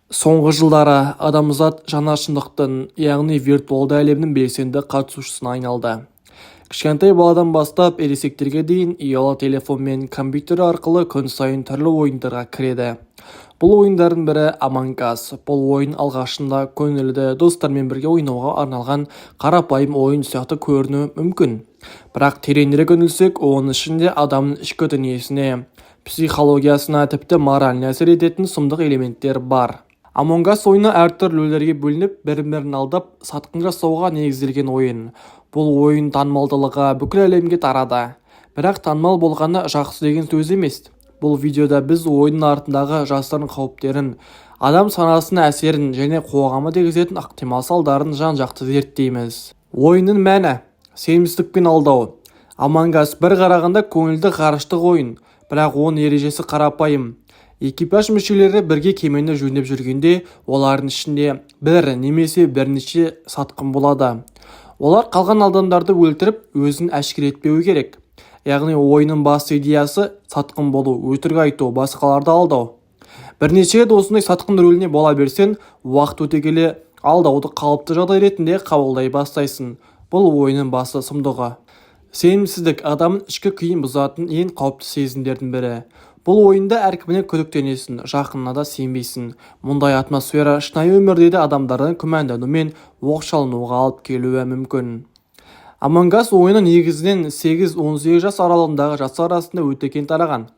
Соңғы жылдары адамзат жаңа шындықтың, яғни виртуалды әлемнің белсенді қатысушысына айналды. Кішкентай баладан бастап ересектерге дейін ұялы телефон мен компьютер арқылы күн сайын түрлі ойындарға кіреді. Бұл ойындардың бірі Among Us. Бұл ойын алғашында көңілді достармен бірге ойнауға арналған қарапайым ойын сияқты көрінуі мүмкін. Бірақ тереңірек үңілсек, оның ішінде адамның ішкі дүниесіне, психологиясына, тіпті мораліне әсер ететін сұмдық элементтер бар. Among Us ойыны әртүрлі рөлдерге бөлініп, бірін-бірін алдап, сатқын жасауға негізделген ойын. Бұл ойын танымалдылығы бүкіл әлемге тарады. Бірақ танымал болғаны жақсы деген сөз емес. Бұл видеода біз ойынның артындағы жасырын қауіптерін, адам санасына әсерін және қоғамға тигізетін ықтимал салдарын жан-жақты зерттейміз. Ойынның мәні: сенімсіздік пен алдау. Among Us бір қарағанда көңілді ғарыштық ойын, бірақ оның ережесі қарапайым. Экипаж мүшелері бірге кемені жөндеп жүргенде, олардың ішінде бір немесе бірнеше сатқын болады. Олар қалған адамдарды өлтіріп, өзін әшкере етпеуі керек. Яғни ойынның басты идеясы сатқын болу, өтірік айту, басқаларды алдау. Бірнеше рет осындай сатқын рөліне бола берсең, уақыт өте келе алдауды қалыпты жағдай ретінде қабылдай бастайсың. Бұл ойынның басты сұмдығы. Сенімсіздік адамның ішкі күйін бұзатын ең қауіпті сезімдердің бірі. Бұл ойында әркімнен күдіктенесің, жақынына да сенбейсің. Мұндай атмосфера шынайы өмірде де адамдардың күмәндану мен оқшалануға алып келуі мүмкін. Among Us ойыны негізінен 8-18 жас аралығындағы жастар арасында өте кең тараған.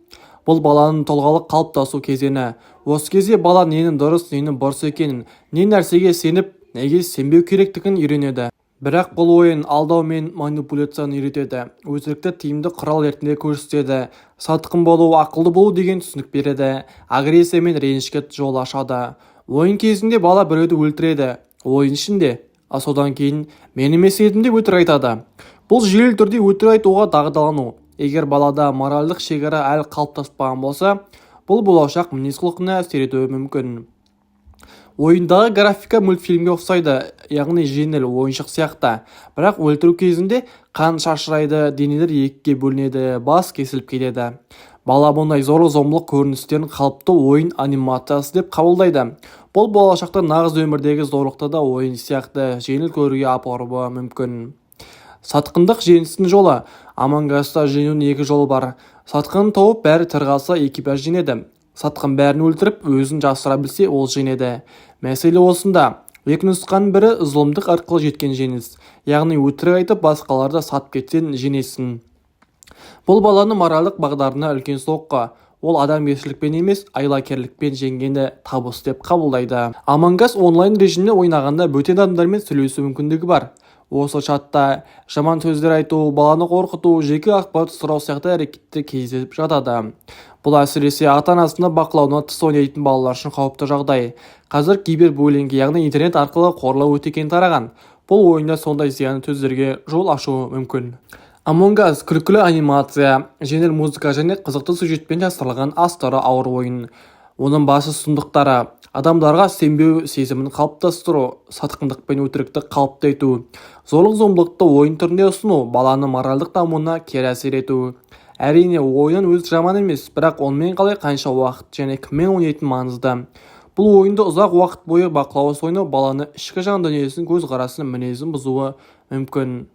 Бұл баланың тұлғалық қалыптасу кезеңі. Осы кезде бала ненің дұрыс, ненің бұрыс екенін, не нәрсеге сеніп, неге сенбеу керектігін үйренеді. Бірақ бұл ойын алдау мен манипуляцияны үйретеді. Өтірікті тиімді құрал ретінде көрсетеді. Сатқын болу, ақылды болу деген түсінік береді. Агрессия мен ренішке жол ашады. Ойын кезінде бала біреуді өлтіреді. Ойын ішінде. Содан кейін мен емес едім деп өтірік айтады. Бұл жүйелі түрде өтірік айтуға дағдылану. Егер балада моральдық шекара әлі қалыптаспаған болса, бұл болашақ мінез-құлқына әсер етуі мүмкін. Ойындағы графика мультфильмге ұқсайды, яғни жеңіл ойыншық сияқты. Бірақ өлтіру кезінде қан шашырайды, денелер екіге бөлінеді, бас кесіліп кетеді. Бала бұндай зорлық-зомбылық көріністерін қалыпты ойын анимациясы деп қабылдайды. Бұл болашақта нағыз өмірдегі зорлықты да ойын сияқты жеңіл көруге апаруы мүмкін. Сатқындық жеңістің жолы. Among Us'та жеңудің екі жолы бар. Сатқын тауып бәрі тырғалса, экипаж жеңеді. Сатқын бәрін өлтіріп, өзін жасыра білсе, ол жеңеді. Мәселе осында. Екі нұсқаның бірі зұлымдық арқылы жеткен жеңіс. Яғни өтірік айтып, басқаларды сатып кетсең жеңесің. Бұл баланың моральдық бағдарына үлкен соққы. Ол адамгершілікпен емес, айлакерлікпен жеңгенді табыс деп қабылдайды. Among Us онлайн режимде ойнағанда бөтен адамдармен сөйлесу мүмкіндігі бар. Осы чатта жаман сөздер айту, баланы қорқыту, жеке ақпарат сұрау сияқты әрекеттер кездесіп жатады. Бұл әсіресе ата-анасына бақылауына тыс ойнайтын балалар үшін қауіпті жағдай. Қазір кибербуллинг, яғни интернет арқылы қорлау өте кең тараған. Бұл ойында сондай зиянды сөздерге жол ашуы мүмкін. Among Us күлкілі анимация, жеңіл музыка және қызықты сюжетпен жасырылған астары ауыр ойын. Оның басты сұмдықтары: адамдарға сенбеу сезімін қалыптастыру, сатқындық пен өтірікті қалыпты ету, зорлық-зомбылықты ойын түрінде ұсыну, баланың моральдық дамуына кері әсер ету. Әрине, ойынның өзі жаман емес, бірақ онымен қалай қанша уақыт және кіммен ойнайтын маңызды. Бұл ойынды ұзақ уақыт бойы бақылаусыз ойнау баланы ішкі жан дүниесін, көзқарасын, мінезін бұзуы мүмкін.